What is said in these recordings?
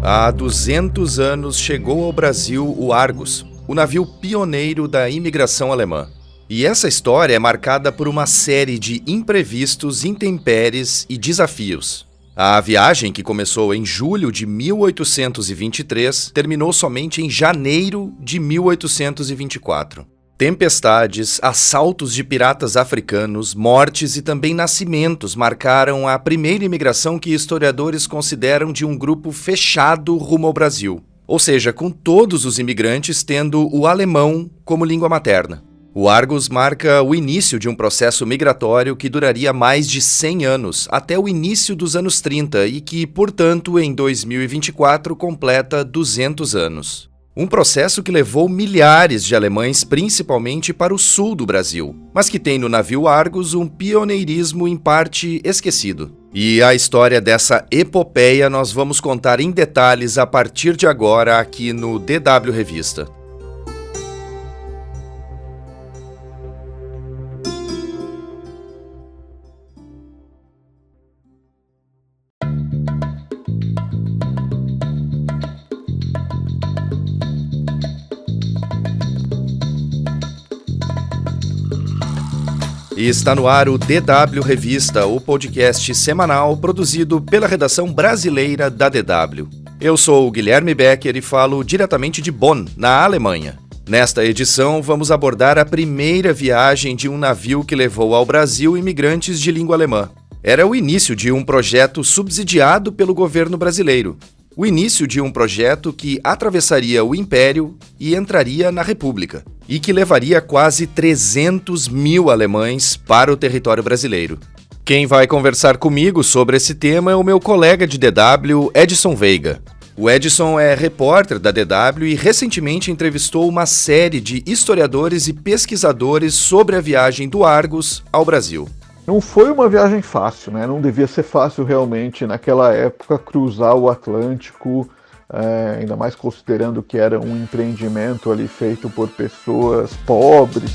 Há 200 anos chegou ao Brasil o Argus, o navio pioneiro da imigração alemã. E essa história é marcada por uma série de imprevistos, intempéries e desafios. A viagem, que começou em julho de 1823, terminou somente em janeiro de 1824. Tempestades, assaltos de piratas africanos, mortes e também nascimentos marcaram a primeira imigração que historiadores consideram de um grupo fechado rumo ao Brasil. Ou seja, com todos os imigrantes tendo o alemão como língua materna. O Argus marca o início de um processo migratório que duraria mais de 100 anos, até o início dos anos 30 e que, portanto, em 2024 completa 200 anos. Um processo que levou milhares de alemães principalmente para o sul do Brasil, mas que tem no navio Argus um pioneirismo em parte esquecido. E a história dessa epopeia nós vamos contar em detalhes a partir de agora aqui no DW Revista. E está no ar o DW Revista, o podcast semanal produzido pela redação brasileira da DW. Eu sou o Guilherme Becker e falo diretamente de Bonn, na Alemanha. Nesta edição, vamos abordar a primeira viagem de um navio que levou ao Brasil imigrantes de língua alemã. Era o início de um projeto subsidiado pelo governo brasileiro. O início de um projeto que atravessaria o Império e entraria na República, e que levaria quase 300 mil alemães para o território brasileiro. Quem vai conversar comigo sobre esse tema é o meu colega de DW, Edson Veiga. O Edson é repórter da DW e recentemente entrevistou uma série de historiadores e pesquisadores sobre a viagem do Argus ao Brasil. Não foi uma viagem fácil, né? Não devia ser fácil realmente naquela época cruzar o Atlântico, ainda mais considerando que era um empreendimento ali feito por pessoas pobres.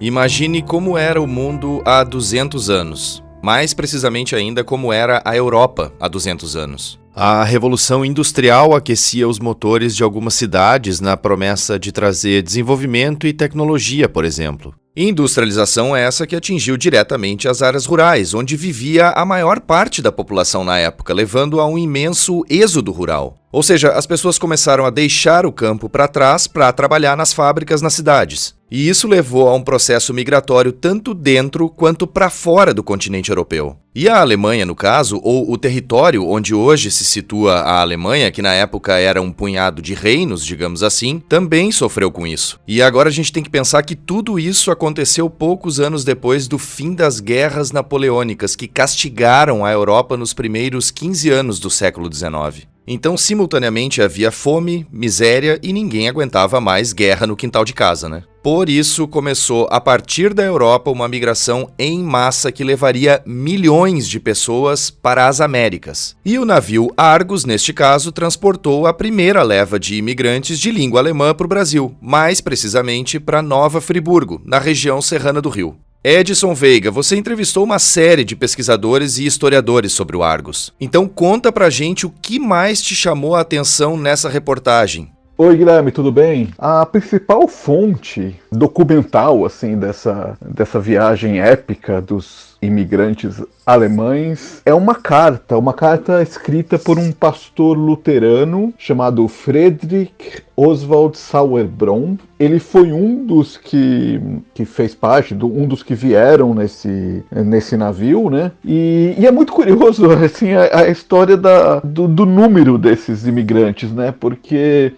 Imagine como era o mundo há 200 anos. Mais precisamente ainda como era a Europa há 200 anos. A Revolução Industrial aquecia os motores de algumas cidades na promessa de trazer desenvolvimento e tecnologia, por exemplo. Industrialização essa que atingiu diretamente as áreas rurais, onde vivia a maior parte da população na época, levando a um imenso êxodo rural. Ou seja, as pessoas começaram a deixar o campo para trás para trabalhar nas fábricas nas cidades. E isso levou a um processo migratório tanto dentro quanto para fora do continente europeu. E a Alemanha, no caso, ou o território onde hoje se situa a Alemanha, que na época era um punhado de reinos, digamos assim, também sofreu com isso. E agora a gente tem que pensar que tudo isso aconteceu poucos anos depois do fim das guerras napoleônicas que castigaram a Europa nos primeiros 15 anos do século XIX. Então, simultaneamente, havia fome, miséria e ninguém aguentava mais guerra no quintal de casa, né? Por isso, começou a partir da Europa uma migração em massa que levaria milhões de pessoas para as Américas. E o navio Argus, neste caso, transportou a primeira leva de imigrantes de língua alemã para o Brasil, mais precisamente para Nova Friburgo, na região serrana do Rio. Edson Veiga, você entrevistou uma série de pesquisadores e historiadores sobre o Argus. Então conta pra gente o que mais te chamou a atenção nessa reportagem. Oi, Guilherme, tudo bem? A principal fonte documental assim, dessa viagem épica dos imigrantes alemães é uma carta escrita por um pastor luterano chamado Friedrich Oswald Sauerbrunn. Ele foi um dos que fez parte, um dos que vieram nesse navio, né? E é muito curioso assim, a história do número desses imigrantes, né? Porque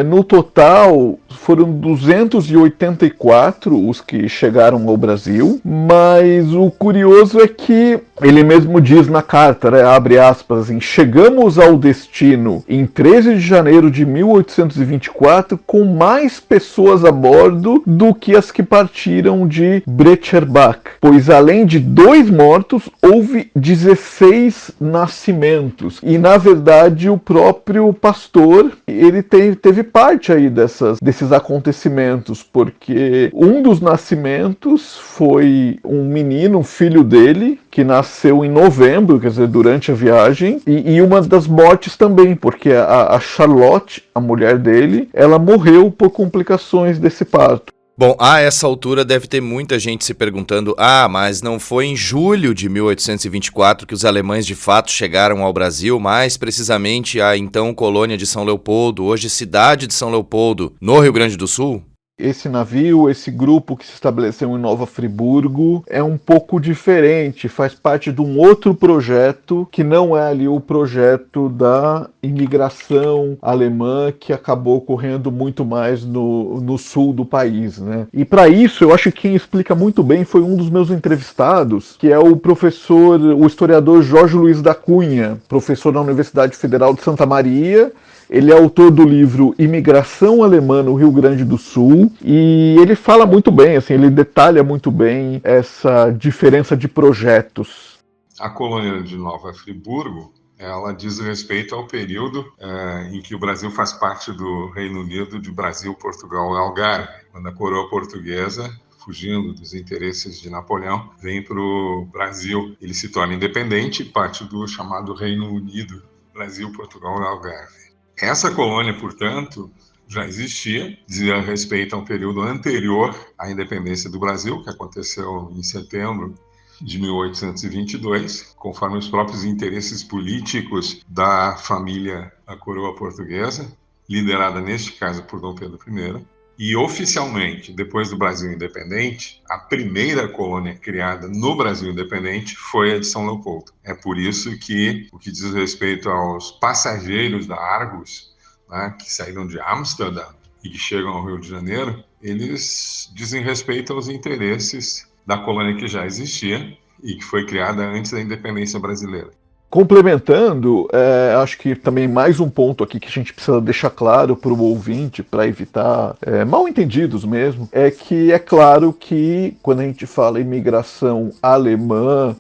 no total foram 284 os que chegaram ao Brasil, mas o curioso curioso é que ele mesmo diz na carta, né, abre aspas, assim, chegamos ao destino em 13 de janeiro de 1824 com mais pessoas a bordo do que as que partiram de Brecherbach, pois além de 2 mortos, houve 16 nascimentos. E na verdade o próprio pastor, ele teve parte aí desses acontecimentos, porque um dos nascimentos foi um menino, um filho dele, que nasceu em novembro, quer dizer, durante a viagem, e uma das mortes também, porque a Charlotte, a mulher dele, ela morreu por complicações desse parto. Bom, a essa altura deve ter muita gente se perguntando: mas não foi em julho de 1824 que os alemães de fato chegaram ao Brasil, mais precisamente à então colônia de São Leopoldo, hoje cidade de São Leopoldo, no Rio Grande do Sul? Esse navio, esse grupo que se estabeleceu em Nova Friburgo é um pouco diferente, faz parte de um outro projeto que não é ali o projeto da imigração alemã que acabou ocorrendo muito mais no sul do país, né? E para isso eu acho que quem explica muito bem foi um dos meus entrevistados, que é o historiador Jorge Luiz da Cunha, professor na Universidade Federal de Santa Maria. Ele é autor do livro Imigração Alemã no Rio Grande do Sul e ele fala muito bem, assim, ele detalha muito bem essa diferença de projetos. A colônia de Nova Friburgo, ela diz respeito ao período em que o Brasil faz parte do Reino Unido de Brasil, Portugal e Algarve, quando a coroa portuguesa, fugindo dos interesses de Napoleão, vem para o Brasil. Ele se torna independente, parte do chamado Reino Unido, Brasil, Portugal e Algarve. Essa colônia, portanto, já existia, dizia respeito a um período anterior à independência do Brasil, que aconteceu em setembro de 1822, conforme os próprios interesses políticos da família da coroa portuguesa, liderada neste caso por Dom Pedro I. E oficialmente, depois do Brasil independente, a primeira colônia criada no Brasil independente foi a de São Leopoldo. É por isso que, o que diz respeito aos passageiros da Argos, né, que saíram de Amsterdã e que chegam ao Rio de Janeiro, eles dizem respeito aos interesses da colônia que já existia e que foi criada antes da independência brasileira. Complementando, acho que também mais um ponto aqui que a gente precisa deixar claro para o ouvinte, para evitar mal-entendidos mesmo, é que é claro que quando a gente fala imigração alemã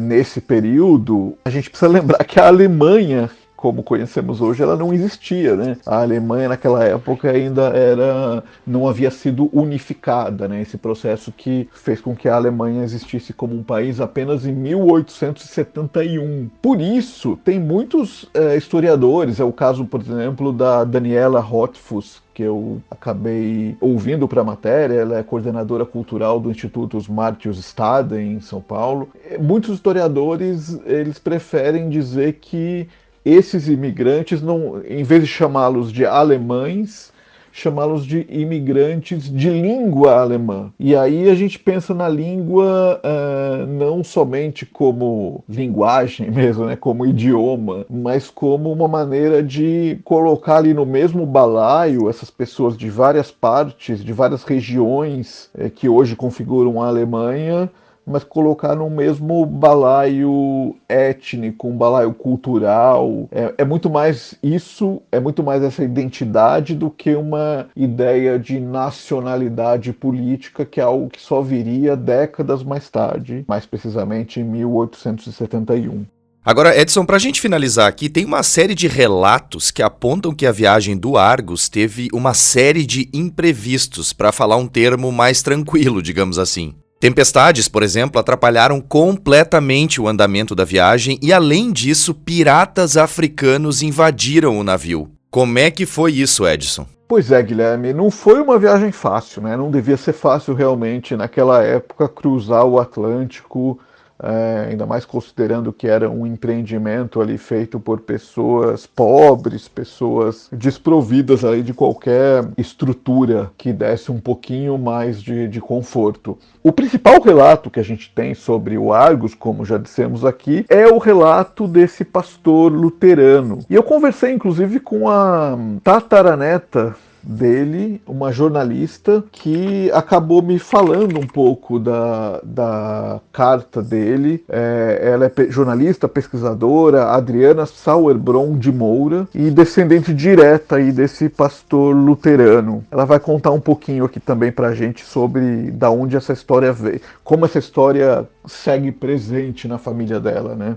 nesse período, a gente precisa lembrar que a Alemanha, como conhecemos hoje, ela não existia, né? A Alemanha naquela época ainda não havia sido unificada, né? Esse processo que fez com que a Alemanha existisse como um país apenas em 1871. Por isso, tem muitos historiadores, é o caso, por exemplo, da Daniela Rothfuss, que eu acabei ouvindo para a matéria, ela é coordenadora cultural do Instituto Martius-Staden, em São Paulo. Muitos historiadores, eles preferem dizer que esses imigrantes, não, em vez de chamá-los de alemães, chamá-los de imigrantes de língua alemã. E aí a gente pensa na língua não somente como linguagem mesmo, né, como idioma, mas como uma maneira de colocar ali no mesmo balaio essas pessoas de várias partes, de várias regiões que hoje configuram a Alemanha, mas colocar no mesmo balaio étnico, um balaio cultural. É muito mais isso, é muito mais essa identidade do que uma ideia de nacionalidade política, que é algo que só viria décadas mais tarde, mais precisamente em 1871. Agora, Edson, para a gente finalizar aqui, tem uma série de relatos que apontam que a viagem do Argos teve uma série de imprevistos, para falar um termo mais tranquilo, digamos assim. Tempestades, por exemplo, atrapalharam completamente o andamento da viagem e, além disso, piratas africanos invadiram o navio. Como é que foi isso, Edson? Pois é, Guilherme, não foi uma viagem fácil, né? Não devia ser fácil realmente naquela época cruzar o Atlântico, ainda mais considerando que era um empreendimento ali feito por pessoas pobres, pessoas desprovidas ali de qualquer estrutura que desse um pouquinho mais de conforto. O principal relato que a gente tem sobre o Argos, como já dissemos aqui, é o relato desse pastor luterano. E eu conversei inclusive com a tataraneta dele, uma jornalista, que acabou me falando um pouco da carta dele. Ela é jornalista, pesquisadora, Adriana Sauerbron de Moura, e descendente direta aí desse pastor luterano. Ela vai contar um pouquinho aqui também pra gente sobre da onde essa história veio, como essa história segue presente na família dela, né?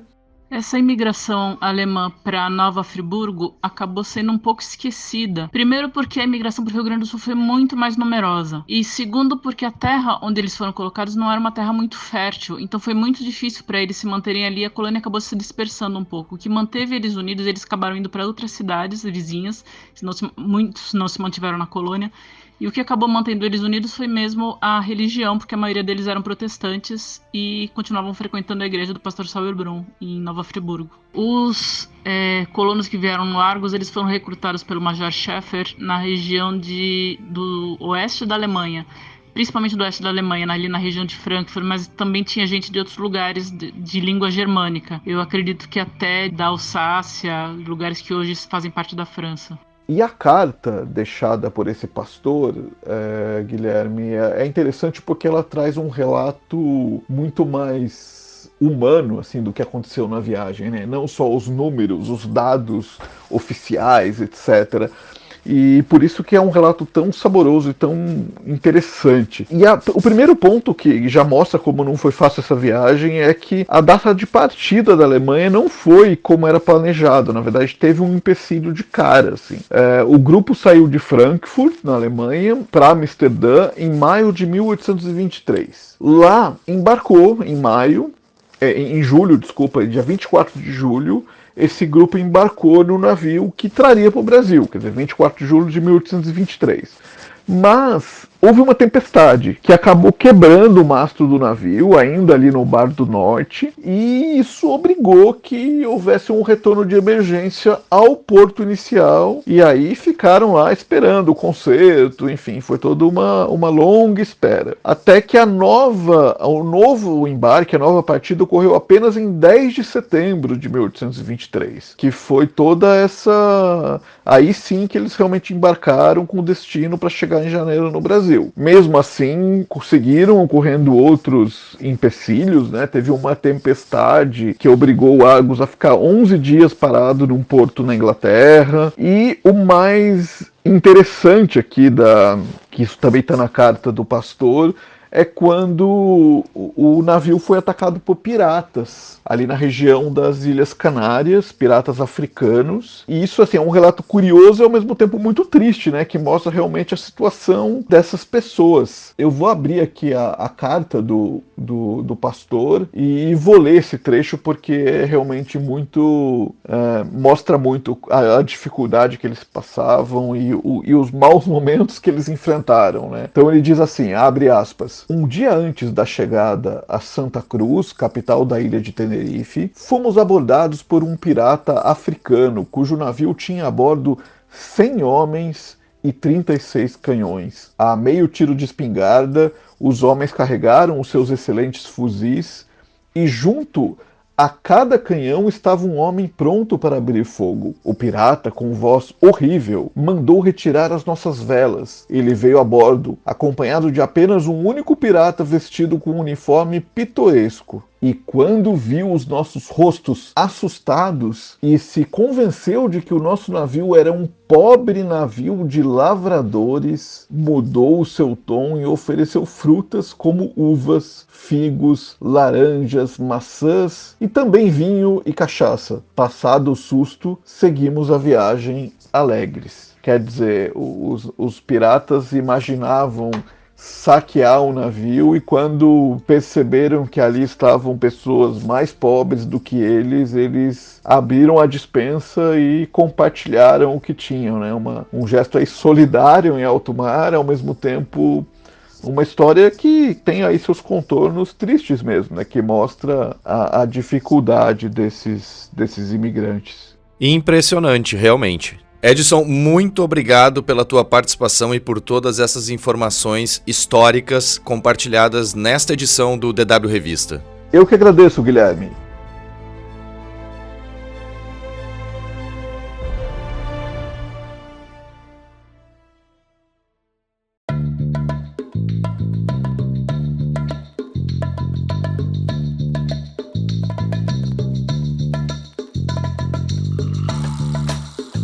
Essa imigração alemã para Nova Friburgo acabou sendo um pouco esquecida. Primeiro porque a imigração para o Rio Grande do Sul foi muito mais numerosa. E segundo porque a terra onde eles foram colocados não era uma terra muito fértil. Então foi muito difícil para eles se manterem ali. A colônia acabou se dispersando um pouco. O que manteve eles unidos, eles acabaram indo para outras cidades vizinhas. Muitos não se mantiveram na colônia. E o que acabou mantendo eles unidos foi mesmo a religião, porque a maioria deles eram protestantes e continuavam frequentando a igreja do pastor Sauerbrunn, em Nova Friburgo. Os colonos que vieram no Argos, eles foram recrutados pelo Major Schäfer na região do oeste da Alemanha, principalmente do oeste da Alemanha, ali na região de Frankfurt, mas também tinha gente de outros lugares de língua germânica. Eu acredito que até da Alsácia, lugares que hoje fazem parte da França. E a carta deixada por esse pastor, Guilherme, é interessante porque ela traz um relato muito mais humano assim, do que aconteceu na viagem, né? Não só os números, os dados oficiais, etc. E por isso que é um relato tão saboroso e tão interessante. E o primeiro ponto que já mostra como não foi fácil essa viagem é que a data de partida da Alemanha não foi como era planejado. Na verdade, teve um empecilho de cara. Assim. O grupo saiu de Frankfurt, na Alemanha, para Amsterdã em maio de 1823. Lá, embarcou em julho, dia 24 de julho, esse grupo embarcou no navio que traria para o Brasil, quer dizer, 24 de julho de 1823. Mas houve uma tempestade que acabou quebrando o mastro do navio, ainda ali no Bar do Norte, e isso obrigou que houvesse um retorno de emergência ao porto inicial, e aí ficaram lá esperando o conserto, enfim, foi toda uma longa espera. Até que o novo embarque, a nova partida, ocorreu apenas em 10 de setembro de 1823, que foi toda essa... Aí sim que eles realmente embarcaram com destino para chegar em janeiro no Brasil. Mesmo assim, conseguiram ocorrendo outros empecilhos, né? Teve uma tempestade que obrigou o Argos a ficar 11 dias parado num porto na Inglaterra. E o mais interessante aqui, que isso também está na carta do pastor, é quando o navio foi atacado por piratas, ali na região das Ilhas Canárias, piratas africanos. E isso assim, é um relato curioso e ao mesmo tempo muito triste, né, que mostra realmente a situação dessas pessoas. Eu vou abrir aqui a carta do pastor e vou ler esse trecho porque é realmente muito... mostra muito a dificuldade que eles passavam e os maus momentos que eles enfrentaram, né? Então ele diz assim, abre aspas: um dia antes da chegada a Santa Cruz, capital da ilha de Tenerife, fomos abordados por um pirata africano, cujo navio tinha a bordo 100 homens e 36 canhões. A meio tiro de espingarda, os homens carregaram os seus excelentes fuzis e junto a cada canhão estava um homem pronto para abrir fogo. O pirata, com voz horrível, mandou retirar as nossas velas. Ele veio a bordo, acompanhado de apenas um único pirata vestido com um uniforme pitoresco. E quando viu os nossos rostos assustados e se convenceu de que o nosso navio era um pobre navio de lavradores, mudou o seu tom e ofereceu frutas como uvas, figos, laranjas, maçãs e também vinho e cachaça. Passado o susto, seguimos a viagem alegres. Quer dizer, os piratas imaginavam saquear o navio e quando perceberam que ali estavam pessoas mais pobres do que eles abriram a despensa e compartilharam o que tinham, né? Um gesto aí solidário em alto mar, ao mesmo tempo uma história que tem aí seus contornos tristes mesmo, né? Que mostra a dificuldade desses imigrantes. Impressionante, realmente. Edson, muito obrigado pela tua participação e por todas essas informações históricas compartilhadas nesta edição do DW Revista. Eu que agradeço, Guilherme.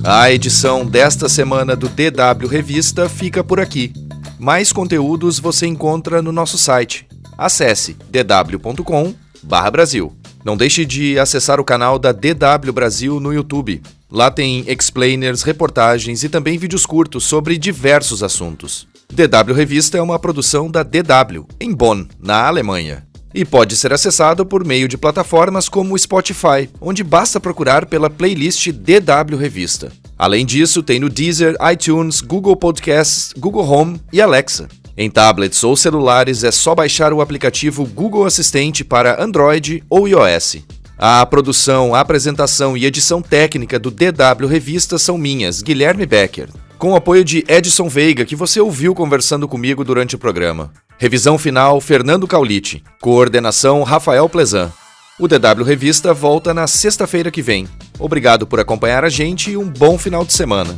A edição desta semana do DW Revista fica por aqui. Mais conteúdos você encontra no nosso site. Acesse dw.com/Brasil. Não deixe de acessar o canal da DW Brasil no YouTube. Lá tem explainers, reportagens e também vídeos curtos sobre diversos assuntos. DW Revista é uma produção da DW, em Bonn, na Alemanha. E pode ser acessado por meio de plataformas como o Spotify, onde basta procurar pela playlist DW Revista. Além disso, tem no Deezer, iTunes, Google Podcasts, Google Home e Alexa. Em tablets ou celulares é só baixar o aplicativo Google Assistente para Android ou iOS. A produção, a apresentação e edição técnica do DW Revista são minhas, Guilherme Becker, com o apoio de Edson Veiga, que você ouviu conversando comigo durante o programa. Revisão final, Fernando Caulite. Coordenação, Rafael Plezan. O DW Revista volta na sexta-feira que vem. Obrigado por acompanhar a gente e um bom final de semana.